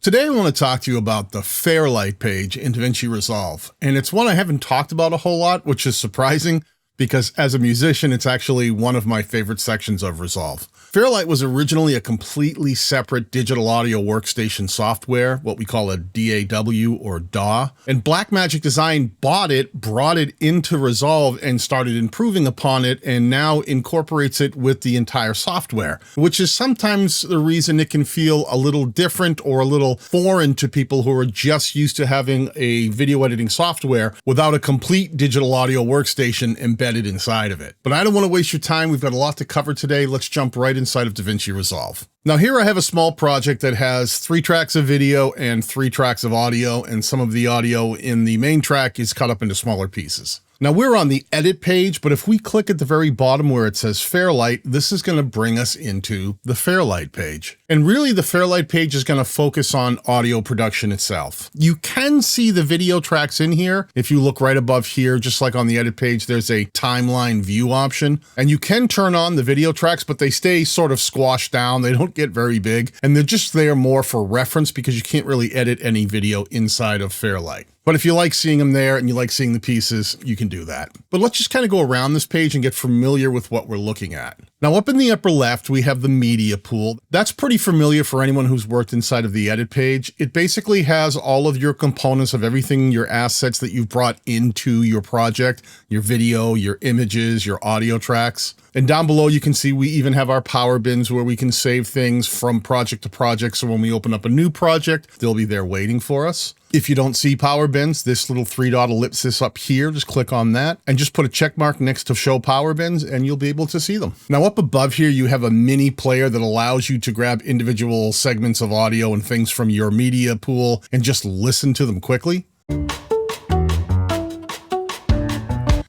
Today I want to talk to you about the Fairlight page in DaVinci Resolve, and it's one I haven't talked about a whole lot, which is surprising because as a musician, it's actually one of my favorite sections of Resolve. Fairlight was originally a completely separate digital audio workstation software, what we call a DAW or DAW, and Blackmagic Design bought it, brought it into Resolve, and started improving upon it, and now incorporates it with the entire software, which is sometimes the reason it can feel a little different or a little foreign to people who are just used to having a video editing software without a complete digital audio workstation embedded inside of it. But I don't want to waste your time. We've got a lot to cover today. Let's jump right inside of DaVinci Resolve. Now here I have a small project that has 3 tracks of video and 3 tracks of audio, and some of the audio in the main track is cut up into smaller pieces. Now we're on the edit page, but if we click at the very bottom where it says Fairlight, this is going to bring us into the Fairlight page. And really the Fairlight page is going to focus on audio production itself. You can see the video tracks in here. If you look right above here, just like on the edit page, there's a timeline view option, and you can turn on the video tracks, but they stay sort of squashed down. They don't get very big, and they're just there more for reference because you can't really edit any video inside of Fairlight. But if you like seeing them there and you like seeing the pieces, you can do that. But let's just kind of go around this page and get familiar with what we're looking at. Now up in the upper left, we have the media pool. That's pretty familiar for anyone who's worked inside of the edit page. It basically has all of your components of everything, your assets that you've brought into your project, your video, your images, your audio tracks. And down below, you can see we even have our power bins where we can save things from project to project. So when we open up a new project, they'll be there waiting for us. If you don't see power bins, this little 3-dot ellipsis up here, just click on that and just put a check mark next to show power bins and you'll be able to see them. Now up above here, you have a mini player that allows you to grab individual segments of audio and things from your media pool and just listen to them quickly.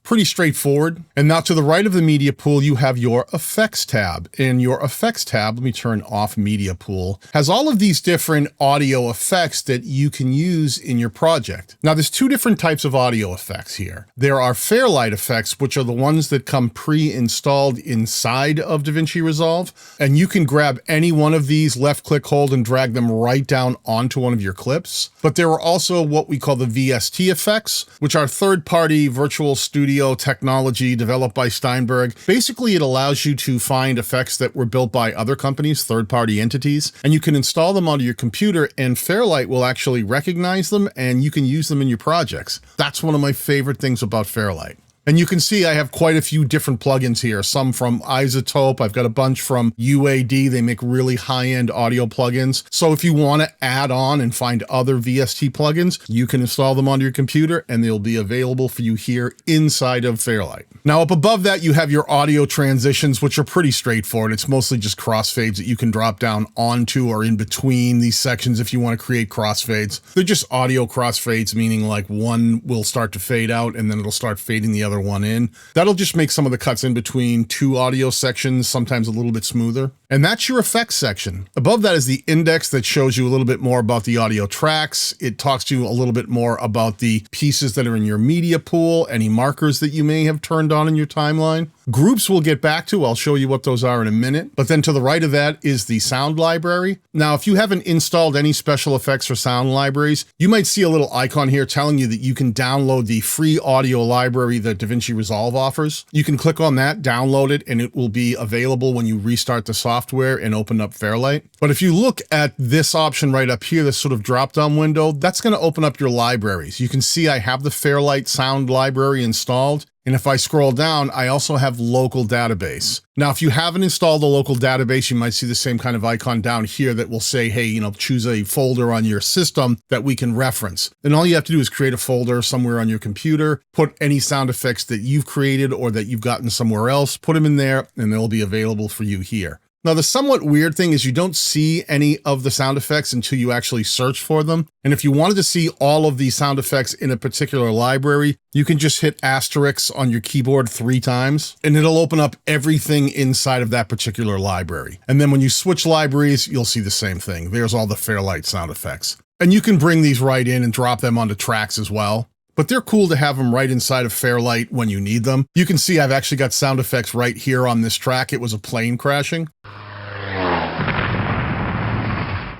Pretty straightforward. And now to the right of the media pool, you have your effects tab. And your effects tab, let me turn off media pool, has all of these different audio effects that you can use in your project. Now there's 2 different types of audio effects here. There are Fairlight effects, which are the ones that come pre-installed inside of DaVinci Resolve. And you can grab any one of these, left click, hold, and drag them right down onto one of your clips. But there are also what we call the VST effects, which are third-party virtual studio technology developed by Steinberg. Basically, it allows you to find effects that were built by other companies, third-party entities, and you can install them onto your computer, and Fairlight will actually recognize them, and you can use them in your projects. That's one of my favorite things about Fairlight. And you can see I have quite a few different plugins here, some from iZotope. I've got a bunch from UAD. They make really high-end audio plugins. So if you want to add on and find other VST plugins, you can install them onto your computer and they'll be available for you here inside of Fairlight. Now up above that, you have your audio transitions, which are pretty straightforward. It's mostly just crossfades that you can drop down onto or in between these sections if you want to create crossfades. They're just audio crossfades, meaning like one will start to fade out and then it'll start fading the other one in. That'll just make some of the cuts in between 2 audio sections sometimes a little bit smoother. And that's your effects section. Above that is the index that shows you a little bit more about the audio tracks. It talks to you a little bit more about the pieces that are in your media pool, any markers that you may have turned on in your timeline. Groups we'll get back to. I'll show you what those are in a minute. But then to the right of that is the sound library. Now, if you haven't installed any special effects or sound libraries, you might see a little icon here telling you that you can download the free audio library that DaVinci Resolve offers. You can click on that, download it, and it will be available when you restart the software and open up Fairlight. But if you look at this option right up here, this sort of drop-down window, that's going to open up your libraries. You can see I have the Fairlight sound library installed. And if I scroll down, I also have local database. Now, if you haven't installed a local database, you might see the same kind of icon down here that will say, hey, choose a folder on your system that we can reference. And all you have to do is create a folder somewhere on your computer, put any sound effects that you've created or that you've gotten somewhere else, put them in there, and they'll be available for you here. Now, the somewhat weird thing is you don't see any of the sound effects until you actually search for them. And if you wanted to see all of the sound effects in a particular library, you can just hit asterisk on your keyboard 3 times, and it'll open up everything inside of that particular library. And then when you switch libraries, you'll see the same thing. There's all the Fairlight sound effects. And you can bring these right in and drop them onto tracks as well. But they're cool to have them right inside of Fairlight when you need them. You can see I've actually got sound effects right here on this track. It was a plane crashing.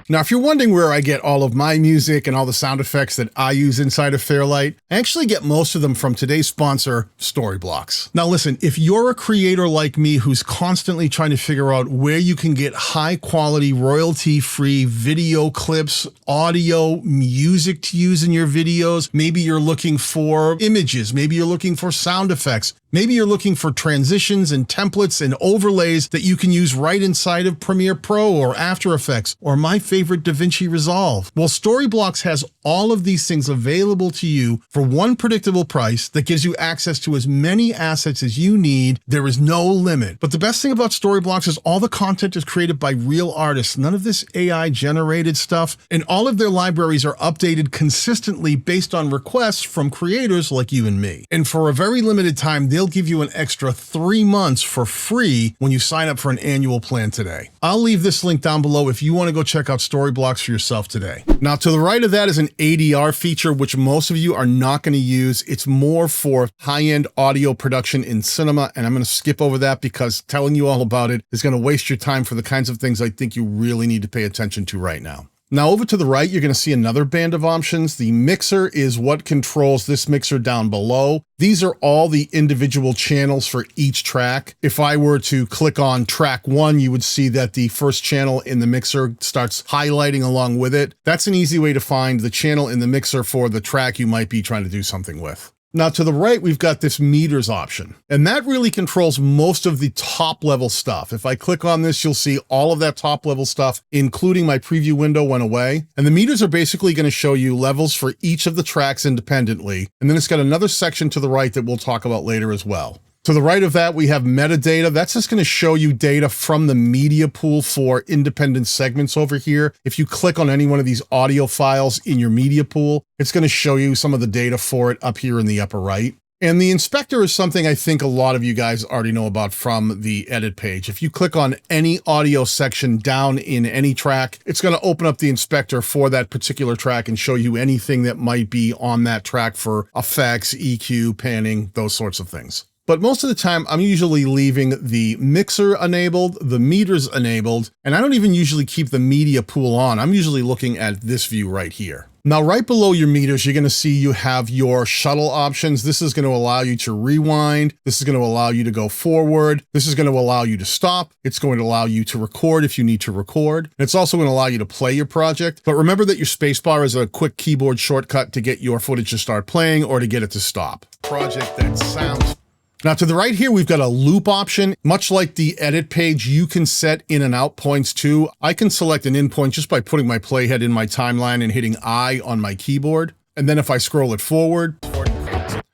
Now, if you're wondering where I get all of my music and all the sound effects that I use inside of Fairlight, I actually get most of them from today's sponsor, Storyblocks. Now listen, if you're a creator like me who's constantly trying to figure out where you can get high quality, royalty-free video clips, audio, music to use in your videos, maybe you're looking for images, maybe you're looking for sound effects, maybe you're looking for transitions and templates and overlays that you can use right inside of Premiere Pro or After Effects, or my favorite DaVinci Resolve. Well, Storyblocks has all of these things available to you for one predictable price that gives you access to as many assets as you need. There is no limit. But the best thing about Storyblocks is all the content is created by real artists, none of this AI generated stuff, and all of their libraries are updated consistently based on requests from creators like you and me. And for a very limited time, they'll give you an extra 3 months for free when you sign up for an annual plan today. I'll leave this link down below if you want to go check out Storyblocks for yourself today. Now, to the right of that is an ADR feature, which most of you are not going to use. It's more for high-end audio production in cinema, and I'm going to skip over that because telling you all about it is going to waste your time for the kinds of things I think you really need to pay attention to right now. Now over to the right, you're going to see another band of options. The mixer is what controls this mixer down below. These are all the individual channels for each track. If I were to click on track 1, you would see that the first channel in the mixer starts highlighting along with it. That's an easy way to find the channel in the mixer for the track you might be trying to do something with. Now to the right, we've got this meters option, and that really controls most of the top level stuff. If I click on this, you'll see all of that top level stuff, including my preview window went away. And the meters are basically going to show you levels for each of the tracks independently. And then it's got another section to the right that we'll talk about later as well. To the right of that, we have metadata. That's just going to show you data from the media pool for independent segments over here. If you click on any one of these audio files in your media pool, it's going to show you some of the data for it up here in the upper right. And the inspector is something I think a lot of you guys already know about from the edit page. If you click on any audio section down in any track, it's going to open up the inspector for that particular track and show you anything that might be on that track for effects, EQ, panning, those sorts of things. But most of the time, I'm usually leaving the mixer enabled, the meters enabled, and I don't even usually keep the media pool on. I'm usually looking at this view right here. Now, right below your meters, you're going to see you have your shuttle options. This is going to allow you to rewind. This is going to allow you to go forward. This is going to allow you to stop. It's going to allow you to record if you need to record. And it's also going to allow you to play your project. But remember that your spacebar is a quick keyboard shortcut to get your footage to start playing or to get it to stop. Project that sounds. Now to the right here, we've got a loop option. Much like the edit page, you can set in and out points too. I can select an in point just by putting my playhead in my timeline and hitting I on my keyboard. And then if I scroll it forward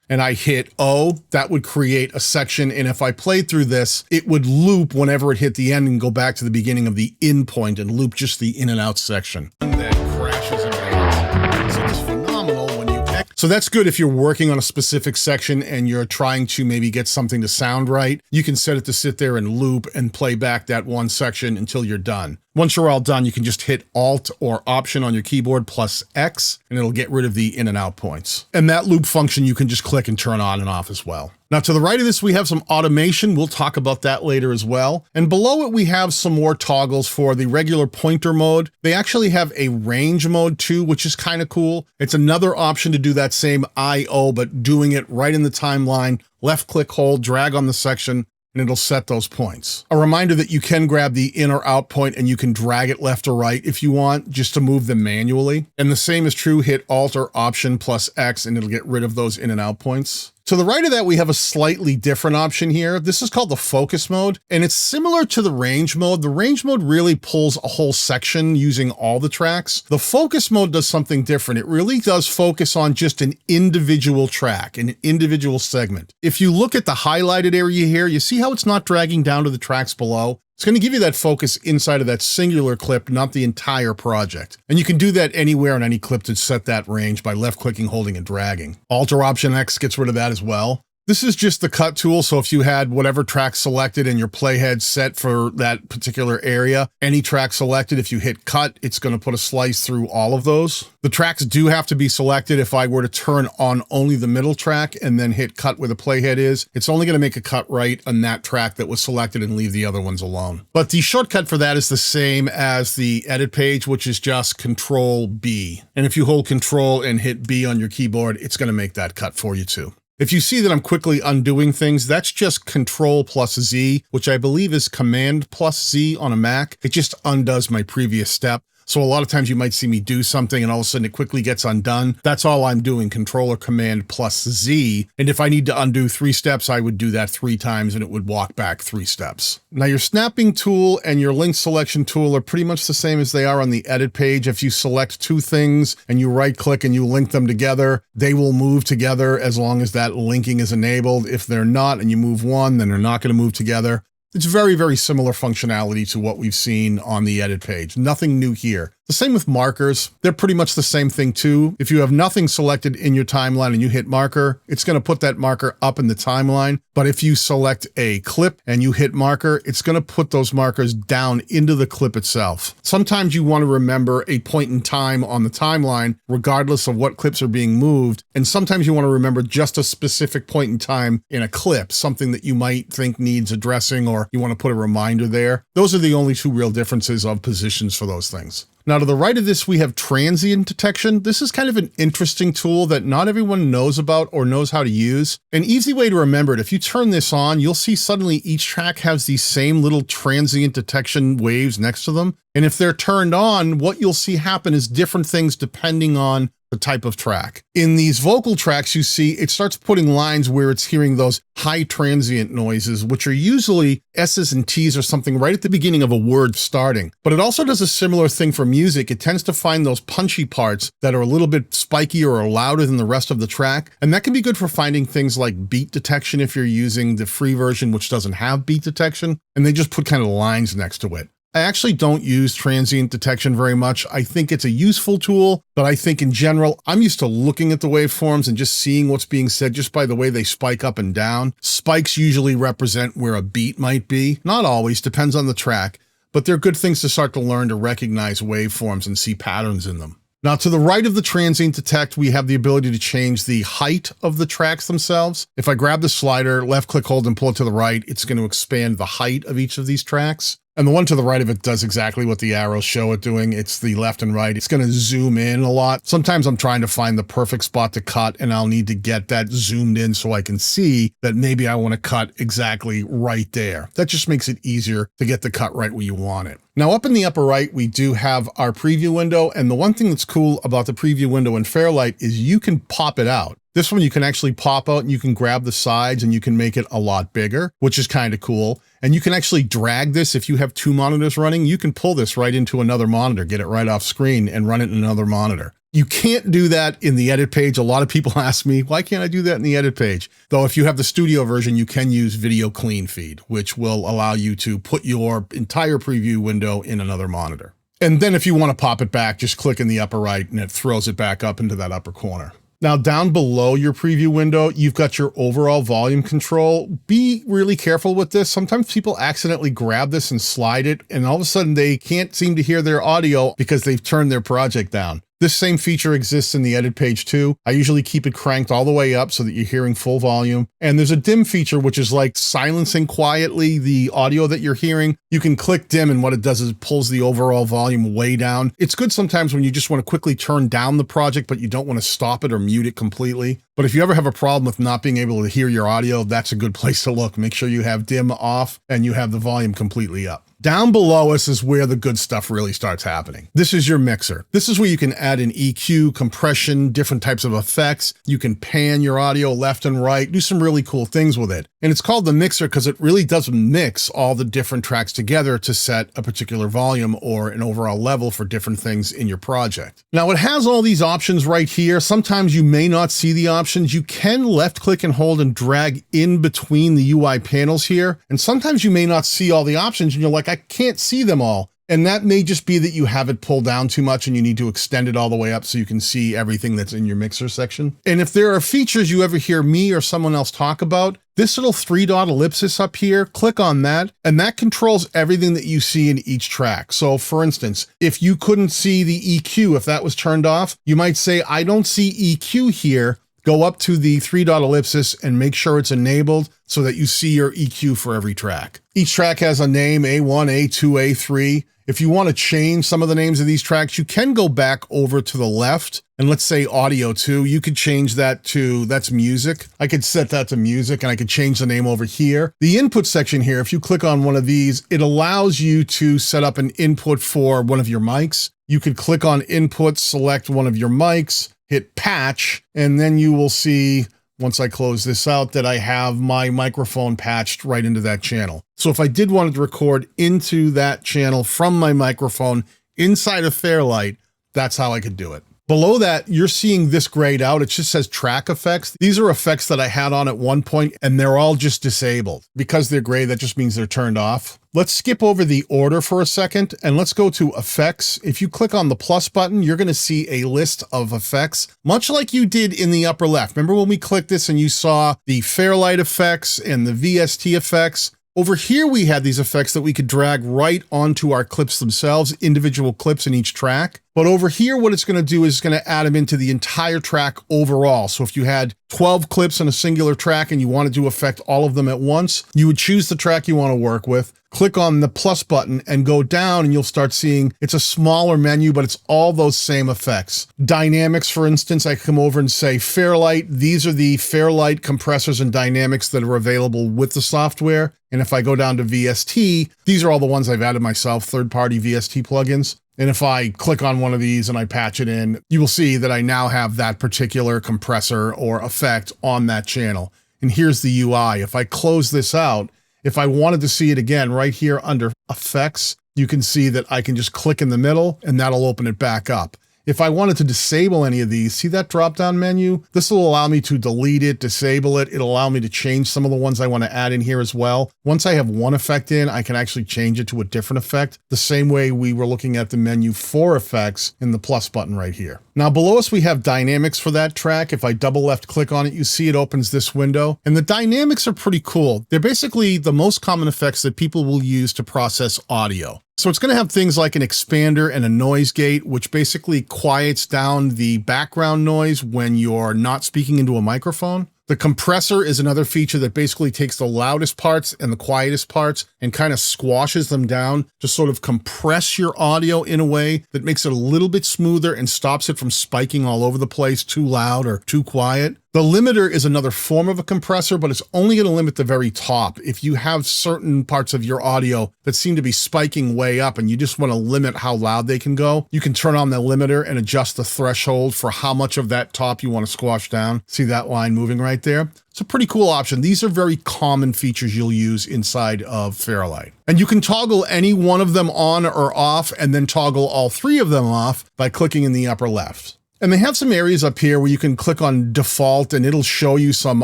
and I hit O, that would create a section. And if I played through this, it would loop whenever it hit the end and go back to the beginning of the in point and loop just the in and out section. And that crashes and burns. So it's phenomenal when you So that's good if you're working on a specific section and you're trying to maybe get something to sound right. You can set it to sit there and loop and play back that one section until you're done. Once you're all done, you can just hit Alt or Option on your keyboard plus X, and it'll get rid of the in and out points. And that loop function, you can just click and turn on and off as well. Now to the right of this, we have some automation. We'll talk about that later as well. And below it, we have some more toggles for the regular pointer mode. They actually have a range mode too, which is kind of cool. It's another option to do that same I/O, but doing it right in the timeline. Left click, hold, drag on the section, and it'll set those points. A reminder that you can grab the in or out point and you can drag it left or right if you want, just to move them manually. And the same is true, hit Alt or Option plus X and it'll get rid of those in and out points. To the right of that, we have a slightly different option here. This is called the focus mode, and it's similar to the range mode. The range mode really pulls a whole section using all the tracks. The focus mode does something different. It really does focus on just an individual track, an individual segment. If you look at the highlighted area here, you see how it's not dragging down to the tracks below? It's going to give you that focus inside of that singular clip, not the entire project. And you can do that anywhere on any clip to set that range by left clicking, holding, and dragging. Alt or Option X gets rid of that as well. This is just the cut tool, so if you had whatever track selected and your playhead set for that particular area, any track selected, if you hit cut, it's going to put a slice through all of those. The tracks do have to be selected. If I were to turn on only the middle track and then hit cut where the playhead is, it's only going to make a cut right on that track that was selected and leave the other ones alone. But the shortcut for that is the same as the edit page, which is just Control B. And if you hold Control and hit B on your keyboard, it's going to make that cut for you too. If you see that I'm quickly undoing things, that's just Control plus Z, which I believe is Command plus Z on a Mac. It just undoes my previous step. So a lot of times you might see me do something and all of a sudden it quickly gets undone. That's all I'm doing, Control or Command plus Z. And if I need to undo 3 steps, I would do that 3 times and it would walk back 3 steps. Now your snapping tool and your link selection tool are pretty much the same as they are on the edit page. If you select 2 things and you right click and you link them together, they will move together as long as that linking is enabled. If they're not and you move one, then they're not going to move together. It's very, very similar functionality to what we've seen on the edit page. Nothing new here. The same with markers. They're pretty much the same thing too. If you have nothing selected in your timeline and you hit marker, it's going to put that marker up in the timeline. But if you select a clip and you hit marker, it's going to put those markers down into the clip itself. Sometimes you want to remember a point in time on the timeline, regardless of what clips are being moved. And sometimes you want to remember just a specific point in time in a clip, something that you might think needs addressing or you want to put a reminder there. Those are the only 2 real differences of positions for those things. Now to the right of this, we have transient detection. This is kind of an interesting tool that not everyone knows about or knows how to use. An easy way to remember it, if you turn this on, you'll see suddenly each track has these same little transient detection waves next to them. And if they're turned on, what you'll see happen is different things depending on the type of track. In these vocal tracks, you see it starts putting lines where it's hearing those high transient noises, which are usually S's and T's or something right at the beginning of a word starting. But it also does a similar thing for music. It tends to find those punchy parts that are a little bit spikier or louder than the rest of the track. And that can be good for finding things like beat detection if you're using the free version, which doesn't have beat detection. And they just put kind of lines next to it. I actually don't use transient detection very much. I think it's a useful tool, but I think in general, I'm used to looking at the waveforms and just seeing what's being said just by the way they spike up and down. Spikes usually represent where a beat might be. Not always, depends on the track, but they're good things to start to learn to recognize waveforms and see patterns in them. Now to the right of the transient detect, we have the ability to change the height of the tracks themselves. If I grab the slider, left click, hold and pull it to the right, it's going to expand the height of each of these tracks. And the one to the right of it does exactly what the arrows show it doing. It's the left and right. It's going to zoom in a lot. Sometimes I'm trying to find the perfect spot to cut and I'll need to get that zoomed in so I can see that maybe I want to cut exactly right there. That just makes it easier to get the cut right where you want it. Now up in the upper right, we do have our preview window. And the one thing that's cool about the preview window in Fairlight is you can pop it out. This one you can actually pop out and you can grab the sides and you can make it a lot bigger, which is kind of cool. And you can actually drag this. If you have 2 monitors running, you can pull this right into another monitor, get it right off screen and run it in another monitor. You can't do that in the edit page. A lot of people ask me, why can't I do that in the edit page? Though if you have the studio version, you can use video clean feed, which will allow you to put your entire preview window in another monitor. And then if you want to pop it back, just click in the upper right and it throws it back up into that upper corner. Now down below your preview window, you've got your overall volume control. Be really careful with this. Sometimes people accidentally grab this and slide it, and all of a sudden they can't seem to hear their audio because they've turned their project down. This same feature exists in the edit page too. I usually keep it cranked all the way up so that you're hearing full volume. And there's a dim feature, which is like silencing quietly the audio that you're hearing. You can click dim and what it does is it pulls the overall volume way down. It's good sometimes when you just want to quickly turn down the project, but you don't want to stop it or mute it completely. But if you ever have a problem with not being able to hear your audio, that's a good place to look. Make sure you have dim off and you have the volume completely up. Down below us is where the good stuff really starts happening. This is your mixer. This is where you can add an EQ, compression, different types of effects. You can pan your audio left and right, do some really cool things with it. And it's called the mixer because it really does mix all the different tracks together to set a particular volume or an overall level for different things in your project. Now it has all these options right here. Sometimes you may not see the options. You can left click and hold and drag in between the UI panels here. And sometimes you may not see all the options and you're like, I can't see them all. And that may just be that you have it pulled down too much and you need to extend it all the way up so you can see everything that's in your mixer section. And if there are features you ever hear me or someone else talk about, this little 3-dot ellipsis up here, click on that, and that controls everything that you see in each track. So for instance, if you couldn't see the EQ, if that was turned off, you might say, I don't see EQ here. Go up to the 3-dot ellipsis and make sure it's enabled so that you see your EQ for every track. Each track has a name, A1, A2, A3. If you want to change some of the names of these tracks, you can go back over to the left and let's say audio 2. You could change that to, that's music. I could set that to music and I could change the name over here. The input section here, if you click on one of these, it allows you to set up an input for one of your mics. You could click on input, select one of your mics, hit patch, and then you will see, once I close this out, that I have my microphone patched right into that channel. So if I did want to record into that channel from my microphone inside of Fairlight, that's how I could do it. Below that, you're seeing this grayed out. It just says track effects. These are effects that I had on at one point and they're all just disabled. Because they're gray, that just means they're turned off. Let's skip over the order for a second and let's go to effects. If you click on the plus button, you're going to see a list of effects, much like you did in the upper left. Remember when we clicked this and you saw the Fairlight effects and the VST effects? Over here, we had these effects that we could drag right onto our clips themselves, individual clips in each track. But over here, what it's going to do is it's going to add them into the entire track overall. So if you had 12 clips in a singular track and you wanted to affect all of them at once, you would choose the track you want to work with, click on the plus button and go down and you'll start seeing it's a smaller menu, but it's all those same effects. Dynamics, for instance, I come over and say Fairlight. These are the Fairlight compressors and dynamics that are available with the software. And if I go down to VST, these are all the ones I've added myself, third-party VST plugins. And if I click on one of these and I patch it in, you will see that I now have that particular compressor or effect on that channel. And here's the UI. If I close this out, if I wanted to see it again right here under effects, you can see that I can just click in the middle and that'll open it back up. If I wanted to disable any of these, see that drop-down menu? This will allow me to delete it, disable it. It'll allow me to change some of the ones I want to add in here as well. Once I have one effect in, I can actually change it to a different effect, the same way we were looking at the menu for effects in the plus button right here. Now below us, we have dynamics for that track. If I double left click on it, you see it opens this window. And the dynamics are pretty cool. They're basically the most common effects that people will use to process audio. So it's going to have things like an expander and a noise gate, which basically quiets down the background noise when you're not speaking into a microphone. The compressor is another feature that basically takes the loudest parts and the quietest parts and kind of squashes them down to sort of compress your audio in a way that makes it a little bit smoother and stops it from spiking all over the place, too loud or too quiet. The limiter is another form of a compressor, but it's only going to limit the very top. If you have certain parts of your audio that seem to be spiking way up and you just want to limit how loud they can go, you can turn on the limiter and adjust the threshold for how much of that top you want to squash down. See that line moving right there? It's a pretty cool option. These are very common features you'll use inside of Fairlight. And you can toggle any one of them on or off and then toggle all three of them off by clicking in the upper left. And they have some areas up here where you can click on default and it'll show you some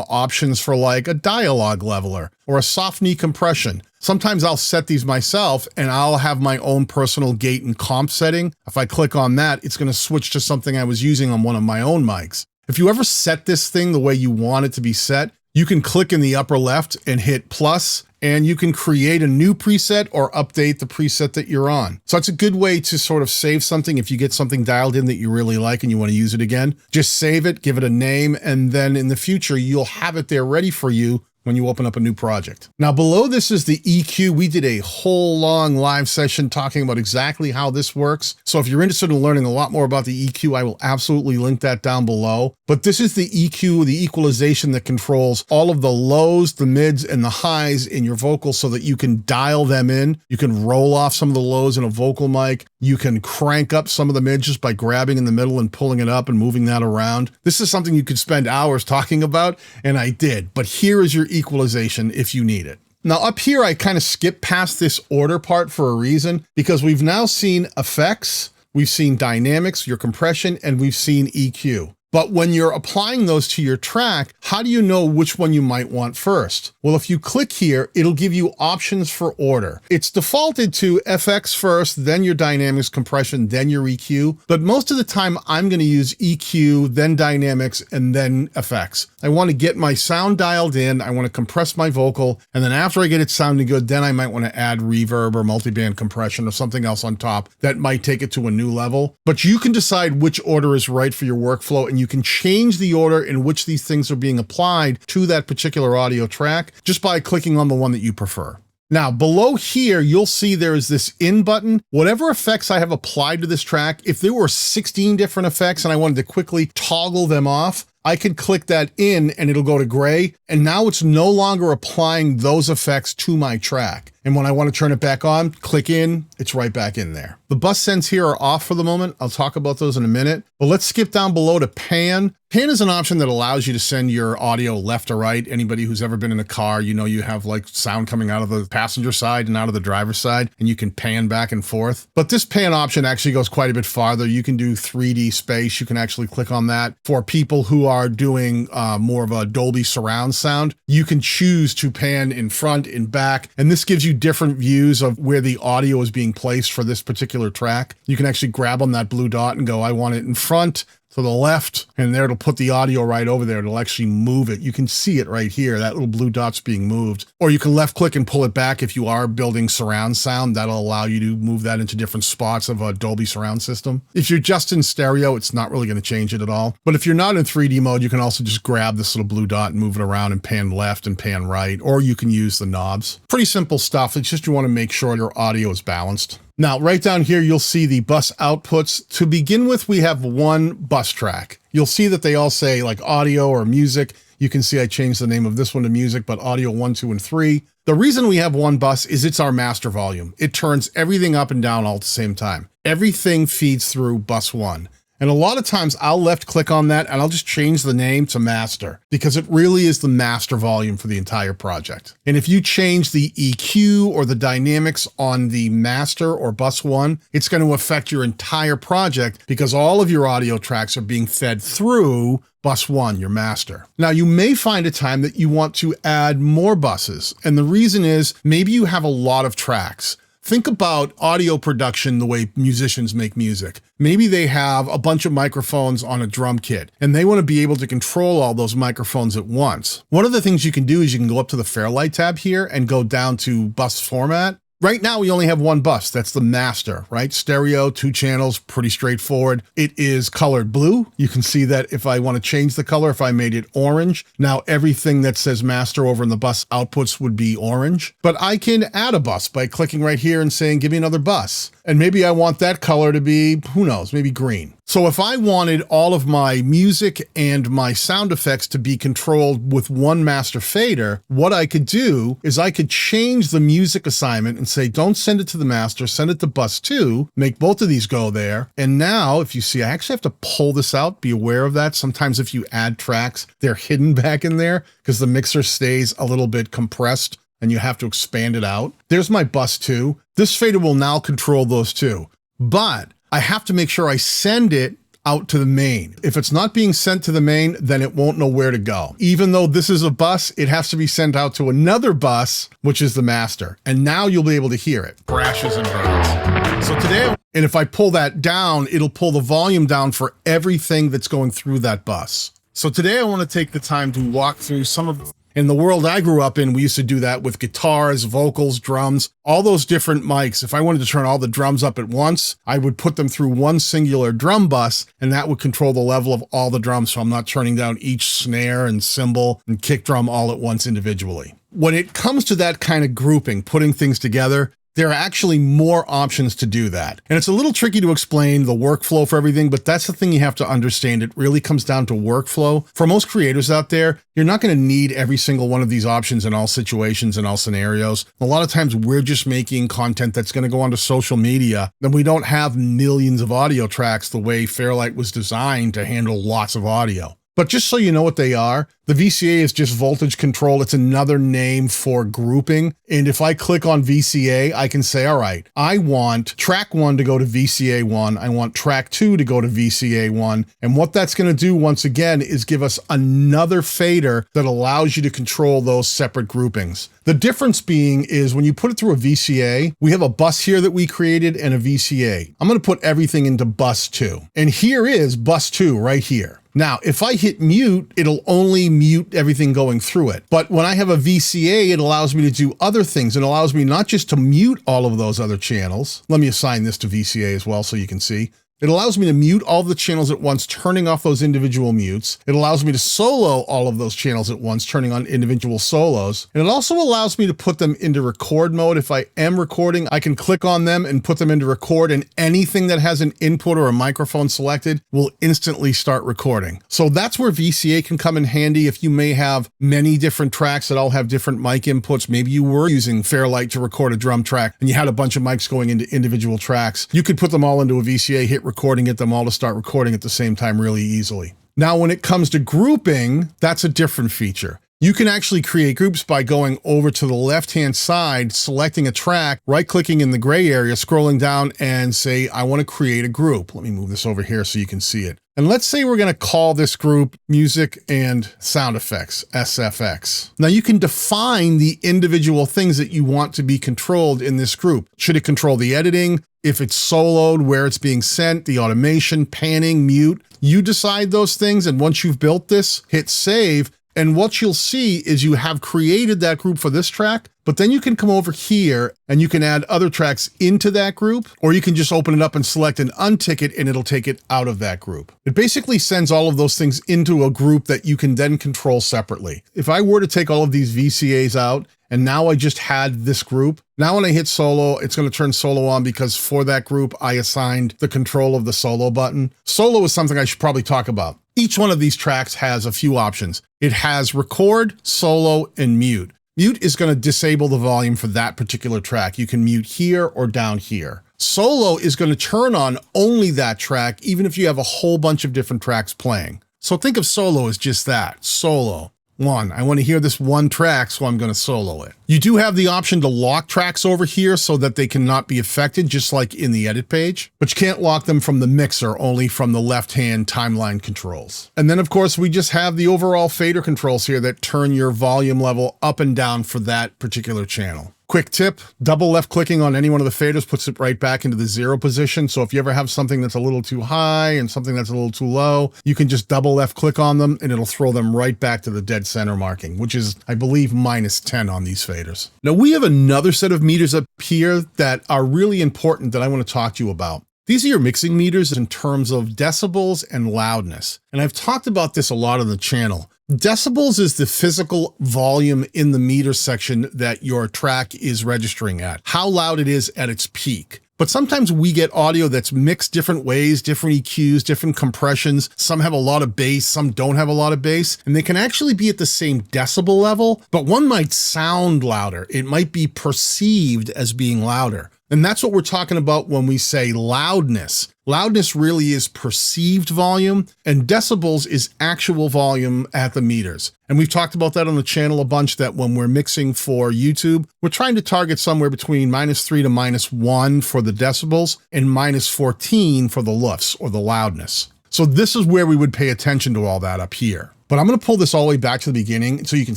options for like a dialogue leveler or a soft knee compression. Sometimes I'll set these myself and I'll have my own personal gate and comp setting. If I click on that, it's going to switch to something I was using on one of my own mics. If you ever set this thing the way you want it to be set, you can click in the upper left and hit plus, and you can create a new preset or update the preset that you're on. So it's a good way to sort of save something if you get something dialed in that you really like and you want to use it again. Just save it, give it a name, and then in the future, you'll have it there ready for you when you open up a new project. Now below this is the EQ. We did a whole long live session talking about exactly how this works. So if you're interested in learning a lot more about the EQ, I will absolutely link that down below. But this is the EQ, the equalization that controls all of the lows, the mids, and the highs in your vocals so that you can dial them in. You can roll off some of the lows in a vocal mic. You can crank up some of the mids just by grabbing in the middle and pulling it up and moving that around. This is something you could spend hours talking about, and I did. But here is your equalization if you need it. Now up here, I kind of skipped past this order part for a reason, because we've now seen effects, we've seen dynamics, your compression, and we've seen EQ. But when you're applying those to your track, how do you know which one you might want first? Well, if you click here, it'll give you options for order. It's defaulted to FX first, then your dynamics, compression, then your EQ. But most of the time I'm going to use EQ, then dynamics, and then effects. I want to get my sound dialed in. I want to compress my vocal. And then after I get it sounding good, then I might want to add reverb or multiband compression or something else on top that might take it to a new level. But you can decide which order is right for your workflow, and you can change the order in which these things are being applied to that particular audio track just by clicking on the one that you prefer. Now, below here, you'll see there is this in button. Whatever effects I have applied to this track, if there were 16 different effects and I wanted to quickly toggle them off, I could click that in and it'll go to gray. And now it's no longer applying those effects to my track. And when I want to turn it back on, click in, it's right back in there. The bus sends here are off for the moment. I'll talk about those in a minute, but let's skip down below to pan. Pan is an option that allows you to send your audio left to right. Anybody who's ever been in a car, you know, you have like sound coming out of the passenger side and out of the driver's side, and you can pan back and forth. But this pan option actually goes quite a bit farther. You can do 3D space. You can actually click on that. For people who are doing more of a Dolby surround sound, you can choose to pan in front, in back, and this gives you different views of where the audio is being placed for this particular track. You can actually grab on that blue dot and go, I want it in front, to the left, and there it'll put the audio right over there. It'll actually move it. You can see it right here. That little blue dot's being moved. Or you can left click and pull it back if you are building surround sound. That'll allow you to move that into different spots of a Dolby surround system. If you're just in stereo, it's not really going to change it at all. But if you're not in 3D mode, you can also just grab this little blue dot and move it around and pan left and pan right, or you can use the knobs. Pretty simple stuff. It's just you want to make sure your audio is balanced. Now, right down here, you'll see the bus outputs. To begin with, we have one bus track. You'll see that they all say like audio or music. You can see I changed the name of this one to music, but audio 1, 2, and 3. The reason we have one bus is it's our master volume. It turns everything up and down all at the same time. Everything feeds through bus 1. And a lot of times I'll left click on that and I'll just change the name to master because it really is the master volume for the entire project. And if you change the EQ or the dynamics on the master or bus 1, it's going to affect your entire project because all of your audio tracks are being fed through bus 1, your master. Now, you may find a time that you want to add more buses. And the reason is maybe you have a lot of tracks. Think about audio production the way musicians make music. Maybe they have a bunch of microphones on a drum kit and they want to be able to control all those microphones at once. One of the things you can do is you can go up to the Fairlight tab here and go down to bus format. Right now, we only have one bus. That's the master, right? Stereo, 2 channels, pretty straightforward. It is colored blue. You can see that if I want to change the color, if I made it orange, now everything that says master over in the bus outputs would be orange. But I can add a bus by clicking right here and saying, give me another bus. And maybe I want that color to be, who knows, maybe green. So if I wanted all of my music and my sound effects to be controlled with one master fader, what I could do is I could change the music assignment and say, don't send it to the master, send it to bus 2, make both of these go there. And now if you see, I actually have to pull this out, be aware of that. Sometimes if you add tracks, they're hidden back in there because the mixer stays a little bit compressed and you have to expand it out. There's my bus 2. This fader will now control those 2, but I have to make sure I send it out to the main. If it's not being sent to the main, then it won't know where to go. Even though this is a bus, it has to be sent out to another bus, which is the master. And now you'll be able to hear it. Crashes and burns. So today, and if I pull that down, it'll pull the volume down for everything that's going through that bus. So today I want to take the time to walk through some of in the world I grew up in, we used to do that with guitars, vocals, drums, all those different mics. If I wanted to turn all the drums up at once, I would put them through one singular drum bus, and that would control the level of all the drums. So I'm not turning down each snare and cymbal and kick drum all at once individually. When it comes to that kind of grouping, putting things together, there are actually more options to do that. And it's a little tricky to explain the workflow for everything, but that's the thing you have to understand. It really comes down to workflow. For most creators out there, you're not going to need every single one of these options in all situations and all scenarios. A lot of times we're just making content that's going to go onto social media, and we don't have millions of audio tracks the way Fairlight was designed to handle lots of audio. But just so you know what they are, the VCA is just voltage control. It's another name for grouping. And if I click on VCA, I can say, all right, I want track 1 to go to VCA 1. I want track 2 to go to VCA 1. And what that's going to do, once again, is give us another fader that allows you to control those separate groupings. The difference being is when you put it through a VCA, we have a bus here that we created and a VCA. I'm going to put everything into bus 2. And here is bus 2 right here. Now, if I hit mute, it'll only mute everything going through it. But when I have a VCA, it allows me to do other things. It allows me not just to mute all of those other channels. Let me assign this to VCA as well so you can see. It allows me to mute all of the channels at once, turning off those individual mutes. It allows me to solo all of those channels at once, turning on individual solos. And it also allows me to put them into record mode. If I am recording, I can click on them and put them into record, and anything that has an input or a microphone selected will instantly start recording. So that's where VCA can come in handy if you may have many different tracks that all have different mic inputs. Maybe you were using Fairlight to record a drum track and you had a bunch of mics going into individual tracks. You could put them all into a VCA, hit recording, get them all to start recording at the same time really easily. Now, when it comes to grouping, that's a different feature. You can actually create groups by going over to the left-hand side, selecting a track, right-clicking in the gray area, scrolling down and say, I want to create a group. Let me move this over here so you can see it. And let's say we're going to call this group Music and Sound Effects, SFX. Now you can define the individual things that you want to be controlled in this group. Should it control the editing? If it's soloed, where it's being sent, the automation, panning, mute, you decide those things. And once you've built this, hit save. And what you'll see is you have created that group for this track, but then you can come over here and you can add other tracks into that group, or you can just open it up and select and untick it and it'll take it out of that group. It basically sends all of those things into a group that you can then control separately. If I were to take all of these VCAs out and now I just had this group, now when I hit solo, it's going to turn solo on because for that group, I assigned the control of the solo button. Solo is something I should probably talk about. Each one of these tracks has a few options. It has record, solo, and mute. Mute is going to disable the volume for that particular track. You can mute here or down here. Solo is going to turn on only that track, even if you have a whole bunch of different tracks playing. So think of solo as just that, solo. One, I want to hear this one track, so I'm going to solo it. You do have the option to lock tracks over here so that they cannot be affected, just like in the edit page, but you can't lock them from the mixer, only from the left-hand timeline controls. And then of course, we just have the overall fader controls here that turn your volume level up and down for that particular channel. Quick tip, double left clicking on any one of the faders puts it right back into the 0 position. So if you ever have something that's a little too high and something that's a little too low, you can just double left click on them and it'll throw them right back to the dead center marking, which is, I believe, -10 on these faders. Now we have another set of meters up here that are really important that I want to talk to you about. These are your mixing meters in terms of decibels and loudness. And I've talked about this a lot on the channel. Decibels is the physical volume in the meter section that your track is registering at, how loud it is at its peak. But sometimes we get audio that's mixed different ways, different EQs, different compressions. Some have a lot of bass, some don't have a lot of bass, and they can actually be at the same decibel level, but one might sound louder. It might be perceived as being louder. And that's what we're talking about when we say loudness. Loudness really is perceived volume, and decibels is actual volume at the meters. And we've talked about that on the channel a bunch, that when we're mixing for YouTube, we're trying to target somewhere between -3 to -1 for the decibels and -14 for the LUFS or the loudness. So this is where we would pay attention to all that up here. But I'm going to pull this all the way back to the beginning so you can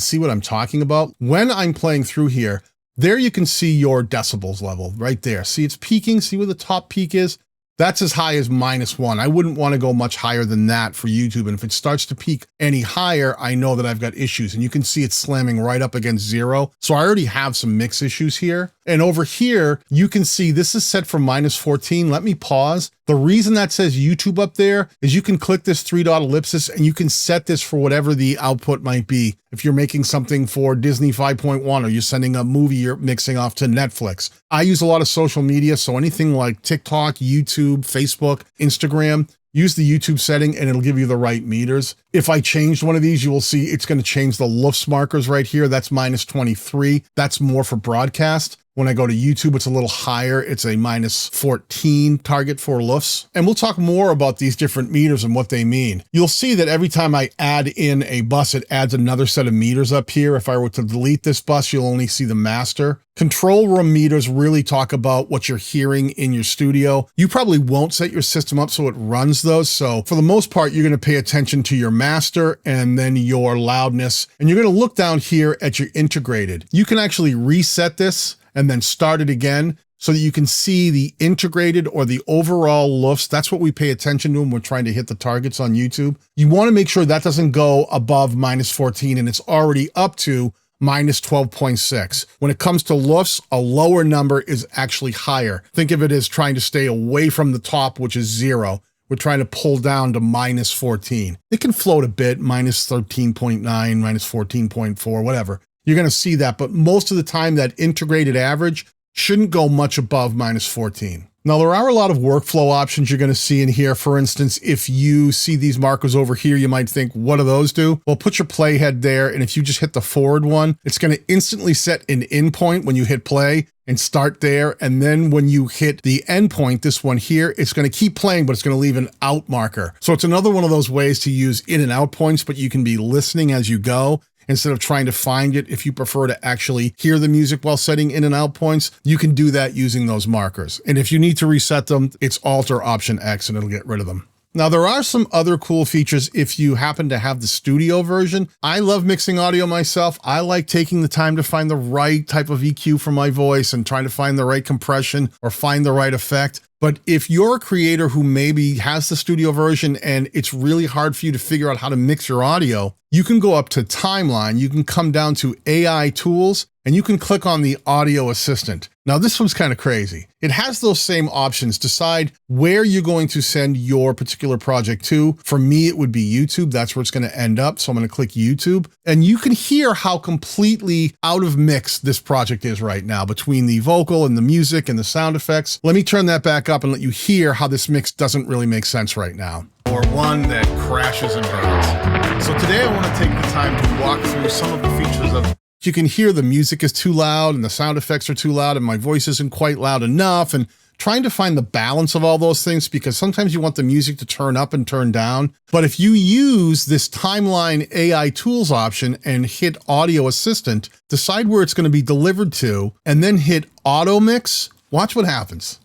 see what I'm talking about. When I'm playing through here, there you can see your decibels level right there. See, it's peaking. See where the top peak is? That's as high as -1. I wouldn't want to go much higher than that for YouTube. And if it starts to peak any higher, I know that I've got issues. And you can see it slamming right up against 0. So I already have some mix issues here. And over here, you can see this is set for -14. Let me pause. The reason that says YouTube up there is you can click this 3-dot ellipsis and you can set this for whatever the output might be. If you're making something for Disney 5.1 or you're sending a movie you're mixing off to Netflix. I use a lot of social media, so anything like TikTok, YouTube, Facebook, Instagram, use the YouTube setting and it'll give you the right meters. If I changed one of these, you will see it's going to change the LUFS markers right here. That's -23. That's more for broadcast. When I go to YouTube, it's a little higher. It's a -14 target for LUFS. And we'll talk more about these different meters and what they mean. You'll see that every time I add in a bus, it adds another set of meters up here. If I were to delete this bus, you'll only see the master. Control room meters really talk about what you're hearing in your studio. You probably won't set your system up so it runs those. So for the most part, you're going to pay attention to your master and then your loudness. And you're going to look down here at your integrated. You can actually reset this and then start it again so that you can see the integrated or the overall LUFS. That's what we pay attention to when we're trying to hit the targets on YouTube. You want to make sure that doesn't go above -14 and it's already up to -12.6. When it comes to LUFS, a lower number is actually higher. Think of it as trying to stay away from the top, which is 0. We're trying to pull down to -14. It can float a bit, -13.9, -14.4, whatever. You're going to see that, but most of the time that integrated average shouldn't go much above -14. Now, there are a lot of workflow options you're going to see in here. For instance, if you see these markers over here, you might think, what do those do? Well, put your playhead there, and if you just hit the forward one, it's going to instantly set an in point when you hit play and start there. And then when you hit the end point, this one here, it's going to keep playing, but it's going to leave an out marker. So it's another one of those ways to use in and out points, but you can be listening as you go. Instead of trying to find it, if you prefer to actually hear the music while setting in and out points, you can do that using those markers. And if you need to reset them, it's Alt or Option X and it'll get rid of them. Now, there are some other cool features if you happen to have the studio version. I love mixing audio myself. I like taking the time to find the right type of EQ for my voice and trying to find the right compression or find the right effect. But if you're a creator who maybe has the studio version and it's really hard for you to figure out how to mix your audio, you can go up to Timeline, you can come down to AI Tools, and you can click on the Audio Assistant. Now, this one's kind of crazy. It has those same options. Decide where you're going to send your particular project to. For me, it would be YouTube. That's where it's going to end up. So I'm going to click YouTube. And you can hear how completely out of mix this project is right now between the vocal and the music and the sound effects. Let me turn that back up and let you hear how this mix doesn't really make sense right now. Or one that crashes and burns. So today I want to take the time to walk through some of the features of. You can hear the music is too loud and the sound effects are too loud and my voice isn't quite loud enough, and trying to find the balance of all those things, because sometimes you want the music to turn up and turn down. But if you use this Timeline AI Tools option and hit Audio Assistant, decide where it's going to be delivered to, and then hit Auto Mix, watch what happens.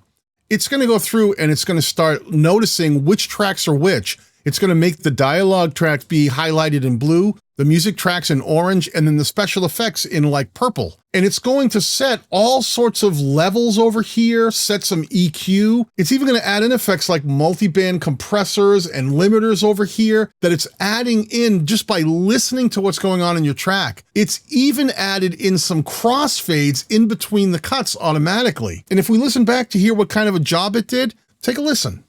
It's going to go through and it's going to start noticing which tracks are which. It's going to make the dialogue track be highlighted in blue, the music tracks in orange, and then the special effects in like purple. And it's going to set all sorts of levels over here, set some EQ. It's even going to add in effects like multi-band compressors and limiters over here that it's adding in just by listening to what's going on in your track. It's even added in some crossfades in between the cuts automatically. And if we listen back to hear what kind of a job it did, take a listen.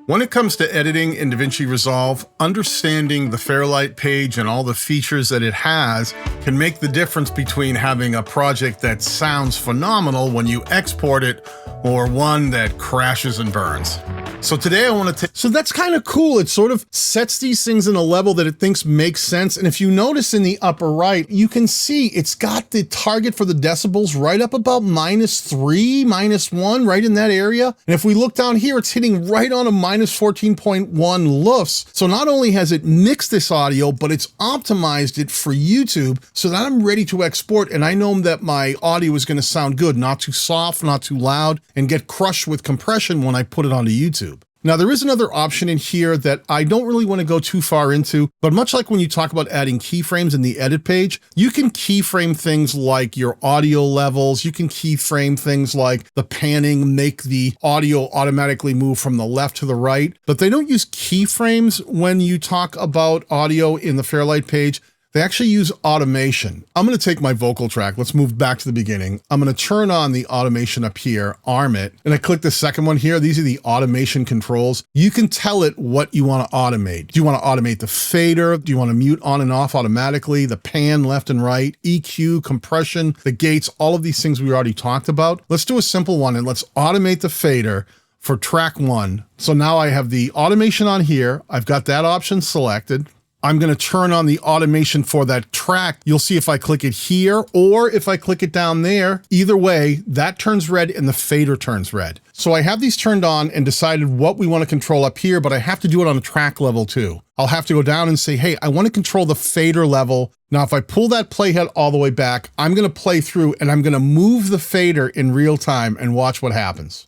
When it comes to editing in DaVinci Resolve, understanding the Fairlight page and all the features that it has can make the difference between having a project that sounds phenomenal when you export it or one that crashes and burns. So today I want to take, so that's kind of cool. It sort of sets these things in a level that it thinks makes sense. And if you notice in the upper right, you can see it's got the target for the decibels right up about -3, -1, right in that area. And if we look down here, it's hitting right on a -14.1 LUFS. So not only has it mixed this audio, but it's optimized it for YouTube so that I'm ready to export. And I know that my audio is going to sound good, not too soft, not too loud, and get crushed with compression when I put it onto YouTube. Now, there is another option in here that I don't really want to go too far into, but much like when you talk about adding keyframes in the edit page, you can keyframe things like your audio levels. You can keyframe things like the panning, make the audio automatically move from the left to the right, but they don't use keyframes when you talk about audio in the Fairlight page. They actually use automation. I'm going to take my vocal track. Let's move back to the beginning. I'm going to turn on the automation up here, arm it, and I click the second one here. These are the automation controls. You can tell it what you want to automate. Do you want to automate the fader? Do you want to mute on and off automatically? The pan left and right, EQ, compression, the gates, all of these things we already talked about. Let's do a simple one and let's automate the fader for track 1. So now I have the automation on here. I've got that option selected. I'm going to turn on the automation for that track. You'll see if I click it here or if I click it down there, either way, that turns red and the fader turns red. So I have these turned on and decided what we want to control up here, but I have to do it on a track level too. I'll have to go down and say, hey, I want to control the fader level. Now, if I pull that playhead all the way back, I'm going to play through and I'm going to move the fader in real time and watch what happens.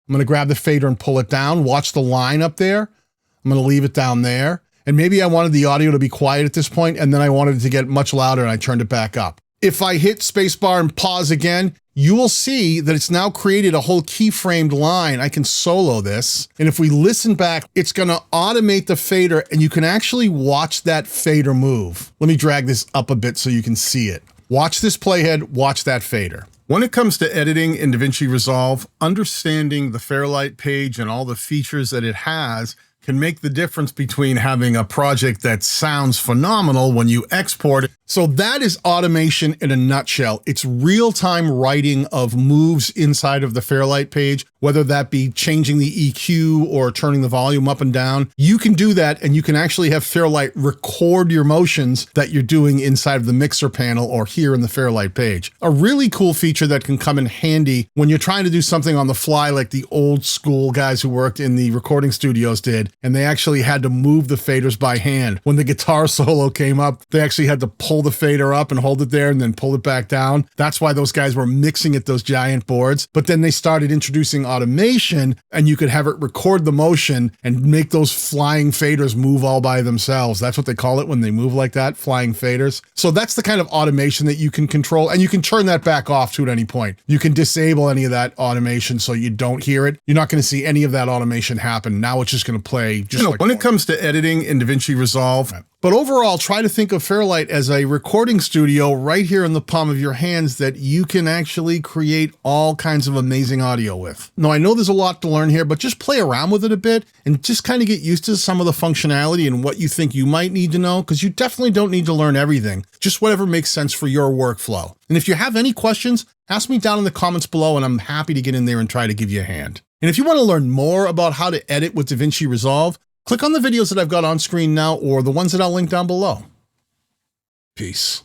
I'm going to grab the fader and pull it down, watch the line up there. I'm going to leave it down there. And maybe I wanted the audio to be quiet at this point, and then I wanted it to get much louder and I turned it back up. If I hit spacebar and pause again, you will see that it's now created a whole keyframed line. I can solo this. And if we listen back, it's gonna automate the fader and you can actually watch that fader move. Let me drag this up a bit so you can see it. Watch this playhead, watch that fader. When it comes to editing in DaVinci Resolve, understanding the Fairlight page and all the features that it has can make the difference between having a project that sounds phenomenal when you export it. So that is automation in a nutshell. It's real-time writing of moves inside of the Fairlight page, whether that be changing the EQ or turning the volume up and down. You can do that, and you can actually have Fairlight record your motions that you're doing inside of the mixer panel or here in the Fairlight page. A really cool feature that can come in handy when you're trying to do something on the fly like the old school guys who worked in the recording studios did, and they actually had to move the faders by hand. When the guitar solo came up, they actually had to pull the fader up and hold it there and then pull it back down. That's why those guys were mixing at those giant boards. But then they started introducing automation, and you could have it record the motion and make those flying faders move all by themselves. That's what they call it when they move like that, flying faders. So that's the kind of automation that you can control, and you can turn that back off too at any point. You can disable any of that automation so you don't hear it. You're not going to see any of that automation happen. Now it's just going to play just like when it comes to editing in DaVinci Resolve. But overall, try to think of Fairlight as a recording studio right here in the palm of your hands that you can actually create all kinds of amazing audio with. Now, I know there's a lot to learn here, but just play around with it a bit and just kind of get used to some of the functionality and what you think you might need to know, because you definitely don't need to learn everything, just whatever makes sense for your workflow. And if you have any questions, ask me down in the comments below, and I'm happy to get in there and try to give you a hand. And if you want to learn more about how to edit with DaVinci Resolve, click on the videos that I've got on screen now or the ones that I'll link down below. Peace.